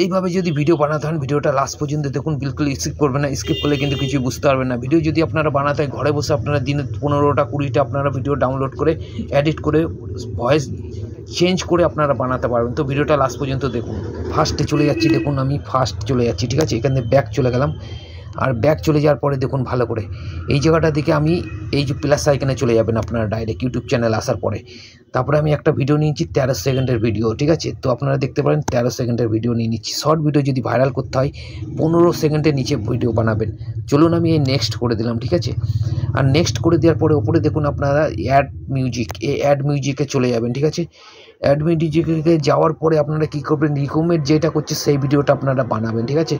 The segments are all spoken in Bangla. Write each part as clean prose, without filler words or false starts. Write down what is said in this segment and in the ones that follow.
এইভাবে যদি ভিডিও বানাতে হয় ভিডিওটা লাস্ট পর্যন্ত দেখুন, বিলকুল স্কিপ করবেন না। স্কিপ করলে কিন্তু কিছু বুঝতে পারবেন না। ভিডিও যদি আপনারা বানাতে হয় ঘরে বসে আপনারা দিনে 15টা 20টা আপনারা ভিডিও ডাউনলোড করে এডিট করে ভয়েস চেঞ্জ করে আপনারা বানাতে পারবেন। তো ভিডিওটা লাস্ট পর্যন্ত দেখুন। ফার্স্টে চলে যাচ্ছি, দেখুন আমি ফার্স্ট চলে যাচ্ছি, ঠিক আছে। এখানে ব্যাক চলে গেলাম, আর ব্যাক চলে যাওয়ার পরে দেখুন ভালো করে এই জায়গাটা দিকে আমি এই যে প্লাস আইকনে চলে যাবেন আপনারা ডাইরেক্ট ইউটিউব চ্যানেল আসার পরে। তারপরে আমি একটা ভিডিও নিয়েছি 13 সেকেন্ডের ভিডিও, ঠিক আছে। তো আপনারা দেখতে পারেন 13 সেকেন্ডের ভিডিও নিয়ে নিচ্ছি। শর্ট ভিডিও যদি ভাইরাল করতে হয় 15 সেকেন্ডের নিচে ভিডিও বানাবেন। চলুন আমি এই নেক্সট করে দিলাম, ঠিক আছে। আর নেক্সট করে দেওয়ার পরে ওপরে দেখুন আপনারা অ্যাড মিউজিক, এই অ্যাড মিউজিকে চলে যাবেন, ঠিক আছে। অ্যাড মিউজিকে যাওয়ার পরে আপনারা কী করবেন, রিকমেন্ড যেটা করছে সেই ভিডিওটা আপনারা বানাবেন, ঠিক আছে।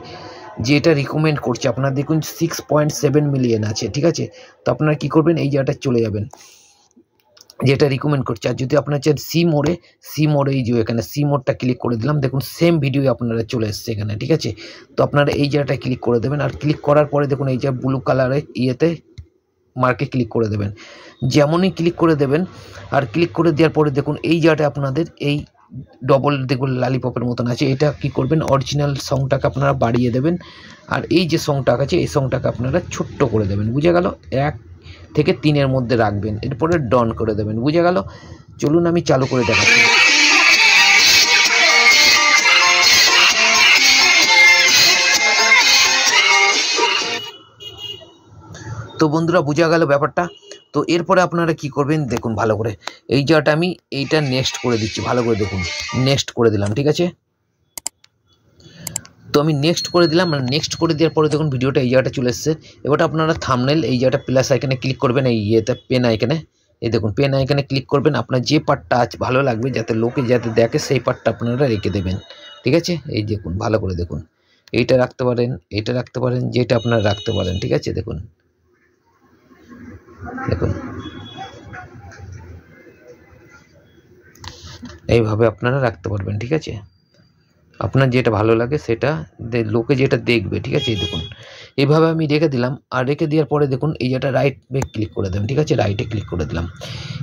যেটা রিকমেন্ড করছে আপনারা দেখুন 6.7 মিলিয়ন আছে, ঠিক আছে। তো আপনারা কী করবেন, এই জায়গাটা চলে যাবেন যেটা রিকমেন্ড করছে। আর যদি আপনারা চান সি মোড়ে এই যে এখানে সি মোড়টা ক্লিক করে দিলাম, দেখুন সেম ভিডিও আপনারা চলে এসছে এখানে, ঠিক আছে। তো আপনারা এই জায়গাটা ক্লিক করে দেবেন। আর ক্লিক করার পরে দেখুন এই যে ব্লু কালারের ইয়েতে মার্কে ক্লিক করে দেবেন। যেমনই ক্লিক করে দেবেন, আর ক্লিক করে দেওয়ার পরে দেখুন এই জায়গাটা আপনাদের এই ডবল দেখুন লালিপপের মতন আছে, এটা কি করবেন, অরিজিনাল সংটাকে আপনারা বাড়িয়ে দেবেন। আর এই যে সংটা আছে এই সংটাকে আপনারা ছোট্ট করে দেবেন, বুঝে গেল। 1 থেকে 3-এর মধ্যে রাখবেন, এরপরে ডন করে দেবেন, বুঝে গেল। চলুন আমি চালু করে দেখাচ্ছি। তো বন্ধুরা বোঝা গেল ব্যাপারটা। তো এরপরে আপনারা কি করবেন দেখুন ভালো করে, এই জায়গাটা আমি এইটা নেক্সট করে দিচ্ছি, ভালো করে দেখুন। নেক্সট করে দিলাম, ঠিক আছে। তো আমি নেক্সট করে দিলাম। মানে নেক্সট করে দেওয়ার পরে দেখুন ভিডিওটা এই জায়গাটা চলে এসছে। এবার আপনারা থাম্বনেল এই জায়গাটা প্লাস আইকনে ক্লিক করবেন, এই ইয়েতে পেন আইকনে, এই দেখুন পেন আইকনে ক্লিক করবেন। আপনার যে পার্টটা ভালো লাগবে যাতে লোকে যাতে দেখে সেই পার্টটা আপনারা রেখে দেবেন, ঠিক আছে। এই দেখুন ভালো করে দেখুন, এইটা রাখতে পারেন, এইটা রাখতে পারেন, যেটা আপনারা রাখতে পারেন, ঠিক আছে। দেখুন দেখুন এইভাবে আপনারা রাখতে পারবেন, ঠিক আছে। আপনার যেটা ভালো লাগে সেটা লোকে যেটা দেখবে, ঠিক আছে। দেখুন এইভাবে আমি রেখে দিলাম। আর রেখে দেওয়ার পরে দেখুন এই জায়গাটা রাইট ক্লিক করে দেবেন, ঠিক আছে। রাইটে ক্লিক করে দিলাম।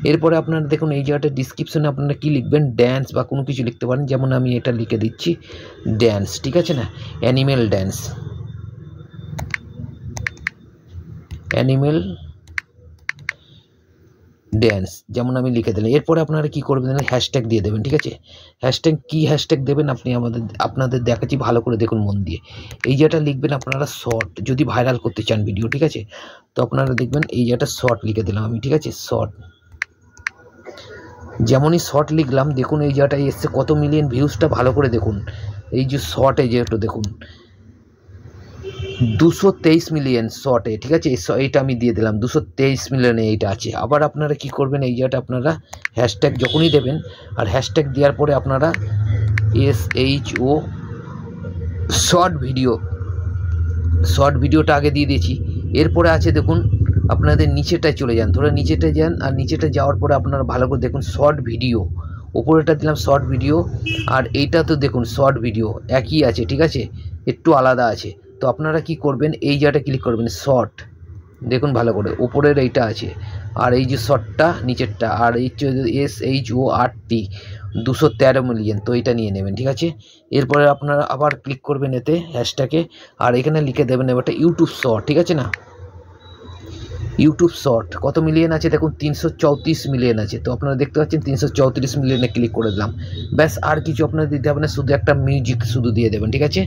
এরপরে আপনারা দেখুন এই জায়গাটা ডিসক্রিপশনে আপনারা কি লিখবেন, ড্যান্স বা কোনো কিছু লিখতে পারেন। যেমন আমি এটা লিখে দিচ্ছি ড্যান্স, ঠিক আছে না, অ্যানিমেল ড্যান্স, অ্যানিমেল ড্যান্স যেমন আমি লিখে দিলাম। এরপরে আপনারা কি করবেন, হ্যাশট্যাগ দিয়ে দেবেন, ঠিক আছে। হ্যাশট্যাগ কি হ্যাশট্যাগ দেবেন আপনি আপনাদের দেখাচ্ছি, ভালো করে দেখুন মন দিয়ে। এই যেটা লিখবেন আপনারা শর্ট, যদি ভাইরাল করতে চান ভিডিও, ঠিক আছে। তো আপনারা দেখবেন এই যেটা শর্ট লিখে দিলাম আমি, ঠিক আছে। শর্ট, যেমনই শর্ট লিখলাম দেখুন এই জায়গাটায় এসছে কত মিলিয়ন ভিউজটা, ভালো করে দেখুন। এই যে শর্টে যেটা দেখুন 223 মিলিয়ন শর্টে, ঠিক আছে। এইটা আমি দিয়ে দিলাম 223 মিলিয়নে এইটা আছে। আবার আপনারা কি করবেন, এই জায়গাটা আপনারা হ্যাশট্যাগ যখনই দেবেন, আর হ্যাশট্যাগ দেওয়ার পরে আপনারা SHO শর্ট ভিডিওটা আগে দিয়ে দিয়েছি। এরপরে আছে দেখুন আপনাদের নিচেটায় চলে যান, ধরে নিচেটা যান। আর নিচেটা যাওয়ার পরে আপনারা ভালো করে দেখুন শর্ট ভিডিও, ওপরেটা দিলাম শর্ট ভিডিও। আর এইটা তো দেখুন শর্ট ভিডিও একই আছে, ঠিক আছে, একটু আলাদা আছে। তো আপনারা কি করবেন, এই জায়গাটা ক্লিক করবেন শর্ট, দেখুন ভালো করে ওপরের এইটা আছে, আর এই যে শর্টটা নিচেরটা, আর এই SHORT 213 মিলিয়ন, তো এটা নিয়ে নেবেন, ঠিক আছে। এরপরে আপনারা আবার ক্লিক করবেন এতে হ্যাশট্যাগে, আর এখানে লিখে দেবেন এবারটা ইউটিউব শর্ট, ঠিক আছে না। ইউটিউব শর্ট কত মিলিয়ন আছে দেখুন 334 মিলিয়ন আছে। তো আপনারা দেখতে পাচ্ছেন 334 মিলিয়নে ক্লিক করে দিলাম, ব্যাস। আর কিছু আপনারা দিতে হবে না, শুধু একটা মিউজিক শুধু দিয়ে দেবেন, ঠিক আছে।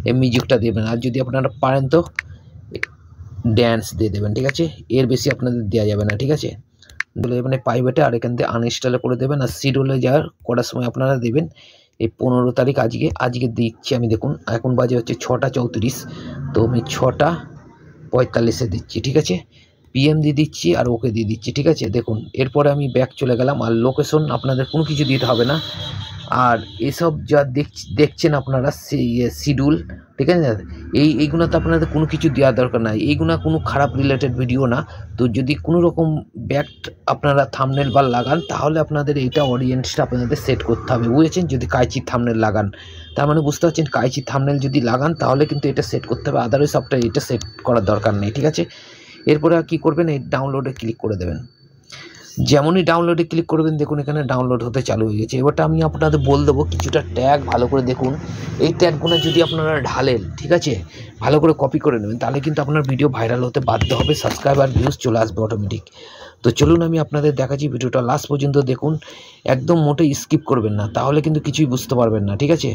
এই মিউজিকটা দেবেন। আর যদি আপনারা পারেন তো ড্যান্স দিয়ে দেবেন, ঠিক আছে। এর বেশি আপনাদের দেওয়া যাবে না, ঠিক আছে। বলে মানে প্রাইভেটে, আর এখান থেকে আনইনস্টল করে দেবেন। আর শিডিউলে যাওয়ার করার সময় আপনারা দেবেন এই 15 তারিখ আজকে দিচ্ছি আমি, দেখুন এখন বাজে হচ্ছে 6টা 34। তো আমি 6টা 45-এ দিচ্ছি, ঠিক আছে। PM দিয়ে দিচ্ছি আর ওকে দিয়ে দিচ্ছি, ঠিক আছে। দেখুন এরপরে আমি ব্যাক চলে গেলাম। আর লোকেশন আপনাদের কোনো কিছু দিতে হবে না। আর এসব যা দেখছেন আপনারা শিডিউল, ঠিক আছে। এইগুলোতে আপনাদের কোনো কিছু দেওয়ার দরকার নাই, এইগুলো কোনো খারাপ রিলেটেড ভিডিও না। তো যদি কোনো রকম ব্যাক আপনারা থাম্বনেল বা লাগান তাহলে আপনাদের এইটা অডিয়েন্সটা আপনাদের সেট করতে হবে, বুঝেছেন। যদি কাইচি থাম্বনেল লাগান তার মানে বুঝতে পারছেন, কাইচি থাম্বনেল যদি লাগান তাহলে কিন্তু এটা সেট করতে হবে, আদারওয়াইজ আপনার এটা সেট করার দরকার নেই, ঠিক আছে। এরপরে কি করবেন, এই ডাউনলোডে ক্লিক করে দেবেন। যেমনই ডাউনলোডে ক্লিক করবেন দেখুন এখানে ডাউনলোড হতে চালু হয়ে গেছে। এবারটা আমি আপনাদের বলে দেবো কিছুটা ট্যাগ ভালো করে দেখুন। এই ট্যাগগুলো যদি আপনারা ঢালেন, ঠিক আছে, ভালো করে কপি করে নেবেন, তাহলে কিন্তু আপনার ভিডিও ভাইরাল হতে বাধ্য হবে, সাবস্ক্রাইবার ভিউজ চলে আসবে অটোমেটিক। তো চলুন আমি আপনাদের দেখাচ্ছি, ভিডিওটা লাস্ট পর্যন্ত দেখুন, একদম মোটেই স্কিপ করবেন না, তাহলে কিন্তু কিছুই বুঝতে পারবেন না, ঠিক আছে।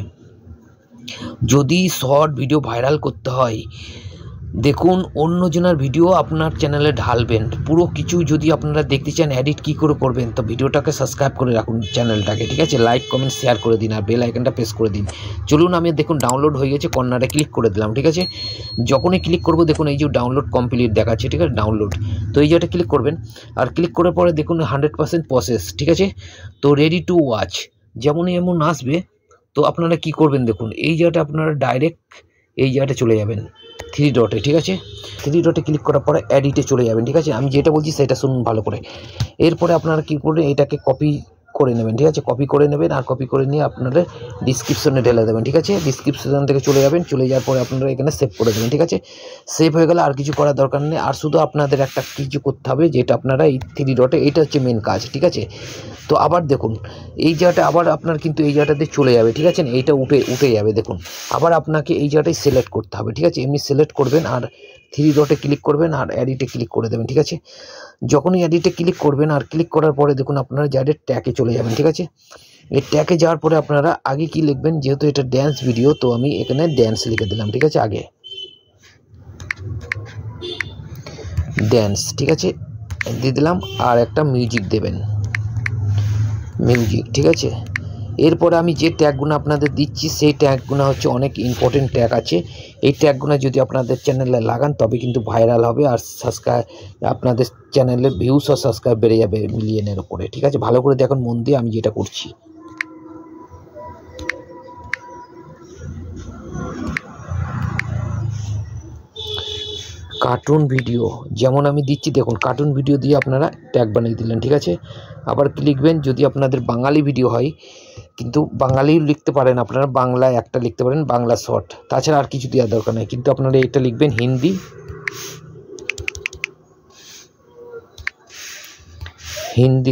যদি শর্ট ভিডিও ভাইরাল করতে হয়, দেখুন অন্যজনের ভিডিও আপনার চ্যানেলে ঢালবেন, পুরো কিছু যদি আপনারা দেখতে চান এডিট কী করে করবেন, তো ভিডিওটাকে সাবস্ক্রাইব করে রাখুন চ্যানেলটাকে, ঠিক আছে, লাইক কমেন্ট শেয়ার করে দিন আর বেল আইকনটা প্রেস করে দিন। চলুন আমি দেখুন ডাউনলোড হয়ে গেছে, কর্নারে ক্লিক করে দিলাম, ঠিক আছে। যখনই ক্লিক করব দেখুন এই যে ডাউনলোড কমপ্লিট দেখাচ্ছে, ঠিক আছে, ডাউনলোড। তো এই জায়গাটা ক্লিক করবেন, আর ক্লিক করার পরে দেখুন 100% প্রসেস, ঠিক আছে। তো রেডি টু ওয়াচ যেমনই এমন আসবে, তো আপনারা কি করবেন দেখুন এই জায়গাটা আপনারা ডাইরেক্ট এই জায়গাটা চলে যাবেন 3 ডটে, ঠিক আছে। 3 ডটে ক্লিক করার পরে এডিটে চলে যাবেন, ঠিক আছে। আমি যেটা বলছি সেটা শুনুন ভালো করে। এরপরে আপনারা কী করবেন, এটাকে কপি করে নেবেন, ঠিক আছে, কপি করে নেবেন, আর কপি করে নিয়ে আপনারা ডিসক্রিপশনে ঢেলে দেবেন, ঠিক আছে। ডিসক্রিপশন থেকে চলে যাবেন, চলে যাওয়ার পরে আপনারা এখানে সেভ করে দেবেন, ঠিক আছে। সেভ হয়ে গেলে আর কিছু করার দরকার নেই, আর শুধু আপনাদের একটা কিছু করতে হবে, যেটা আপনারা এই 3 ডটে, এইটা হচ্ছে মেন কাজ, ঠিক আছে। তো আবার দেখুন এই জায়গাটা আবার আপনার কিন্তু এই জায়গাটাতে চলে যাবে, ঠিক আছে, এইটা উঠে যাবে দেখুন। আবার আপনাকে এই জায়গাটায় সিলেক্ট করতে হবে, ঠিক আছে, এমনি সিলেক্ট করবেন আর 3 ডটে ক্লিক করবেন আর এডিটে ক্লিক করে দেবেন, ঠিক আছে। যখনই এডিটে ক্লিক করবেন আর ক্লিক করার পরে দেখুন আপনারা ডাইরেক্ট ট্যাগে চলে যাবেন, ঠিক আছে। এই ট্যাগে যাওয়ার পরে আপনারা আগে কি লিখবেন, যেহেতু এটা ড্যান্স ভিডিও, তো আমি এখানে ড্যান্স লিখে দিলাম, ঠিক আছে, আগে ড্যান্স, ঠিক আছে, দিয়ে দিলাম। আর একটা মিউজিক দেবেন, মিউজিক, ঠিক আছে। এরপরে আমি যে ট্যাগগুলো আপনাদের দিচ্ছি সেই ট্যাগগুলো হচ্ছে অনেক ইম্পর্টেন্ট ট্যাগ আছে। এই ট্যাগগুলো যদি আপনাদের চ্যানেলে লাগান তবে কিন্তু ভাইরাল হবে, আর সাবস্ক্রাইব আপনাদের চ্যানেলের ভিউস আর সাবস্ক্রাইব বেড়ে যাবে মিলিয়নের উপরে, ঠিক আছে। ভালো করে দেখুন মন দিয়ে আমি যেটা করছি। কার্টুন ভিডিও যেমন আমি দিচ্ছি দেখুন, কার্টুন ভিডিও দিয়ে আপনারা ট্যাগ বানিয়ে দিলেন, ঠিক আছে। আবার কি লিখবেন, যদি আপনাদের বাঙালি ভিডিও হয়, কিন্তু বাঙালিও লিখতে পারেন আপনারা, বাংলায় একটা লিখতে পারেন বাংলা শর্ট, তাছাড়া আর কিছু দেওয়ার দরকার নেই, কিন্তু আপনারা এটা লিখবেন হিন্দি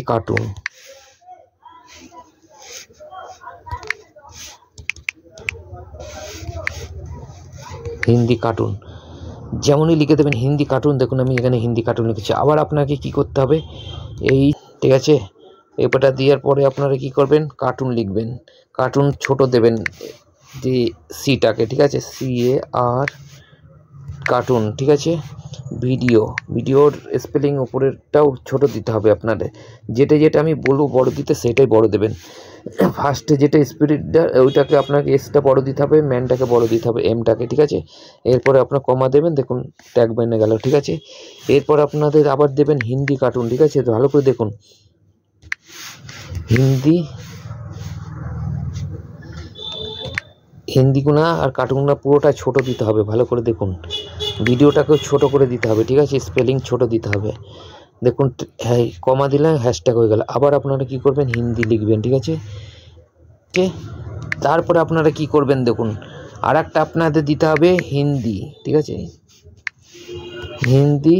কার্টুন, হিন্দি কার্টুন যেমনই লিখে দেবেন হিন্দি কার্টুন। দেখুন আমি এখানে হিন্দি কার্টুন লিখেছি। আবার আপনাকে কি করতে হবে, এই, ঠিক আছে, এপাটা দেওয়ার পরে আপনারা কি করবেন, কার্টুন লিখবেন, কার্টুন ছোট দেবেন যে সিটাকে, ঠিক আছে, CAR কার্টুন, ঠিক আছে। ভিডিওর স্পেলিং উপরেরটাও ছোট দিতে হবে আপনাদের, যেটা আমি বলবো বড় দিতে সেটাই বড় দেবেন। ফার্স্টে যেটা স্পিরিটটা ওইটাকে আপনাকে এসটা বড় দিতে হবে, ম্যানটাকে বড় দিতে হবে, এমটাকে, ঠিক আছে। এরপরে আপনার কমা দেবেন, দেখুন ট্যাগ বেনে গেল, ঠিক আছে। এরপর আপনাদের আবার দেবেন হিন্দি কার্টুন, ঠিক আছে। ভালো করে দেখুন হিন্দিগুনা আর কার্টুনগুনা পুরোটা ছোট দিতে হবে, ভালো করে দেখুন, ভিডিওটাকেও ছোট করে দিতে হবে, ঠিক আছে, স্পেলিং ছোট দিতে হবে। দেখুন হ্যাঁ কমা দিলে হ্যাশট্যাগ হয়ে গেল। আবার আপনারা কি করবেন, হিন্দি লিখবেন, ঠিক আছে। তারপরে আপনারা কি করবেন দেখুন, আর একটা আপনাদের দিতে হবে হিন্দি, ঠিক আছে, হিন্দি,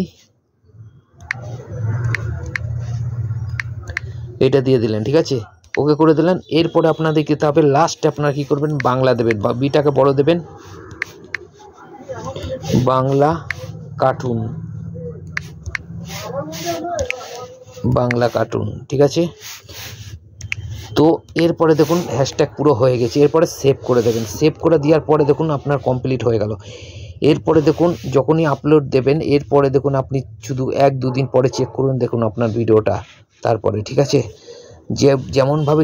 এটা দিয়ে দিলেন, ঠিক আছে, ওকে করে দিলেন। এরপরে আপনাদের দিতে হবে লাস্টে আপনারা কি করবেন, বাংলা দেবেন, বা বিটাকে বড় দেবেন, বাংলা কার্টুন, বাংলা কার্টুন, ঠিক আছে। তো এরপরে দেখুন হ্যাশট্যাগ পুরো হয়ে গেছে। এরপরে সেভ করে দেবেন, সেভ করে দেওয়ার পরে দেখুন আপনার কমপ্লিট হয়ে গেল। এরপরে দেখুন যখনই আপলোড দেবেন, এরপরে দেখুন আপনি শুধু 1-2 দিন পরে চেক করুন, দেখুন আপনার ভিডিওটা তারপরে, ঠিক আছে। যেমনভাবে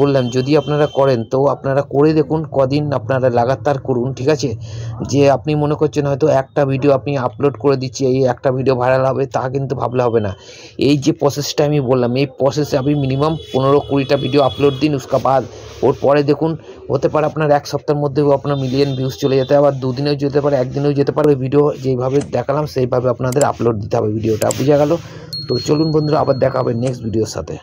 বললাম, যদি আপনারা করেন তো আপনারা করে দেখুন, কদিন আপনারা লাগাতার করুন, ঠিক আছে। যে আপনি মনে করছেন হয়তো একটা ভিডিও আপনি আপলোড করে দিচ্ছি, এই একটা ভিডিও ভাইরাল হবে, তা কিন্তু ভাবলে হবে না। এই যে প্রসেসটা আমি বললাম, এই প্রসেসে আপনি মিনিমাম 15-20টা ভিডিও আপলোড দিন, उसका बाद ওর পরে দেখুন হতে পারে আপনার 1 সপ্তাহের মধ্যেও আপনার মিলিয়ন ভিউজ চলে যেতে, আবার 2 দিনেও যেতে পারে, 1 দিনেও যেতে পারে। ওই ভিডিও যেইভাবে দেখালাম সেইভাবে আপনাদের আপলোড দিতে হবে ভিডিওটা, বুঝা গেল। তো চলুন বন্ধুরা, আবার দেখা হবে নেক্সট ভিডিওর সাথে।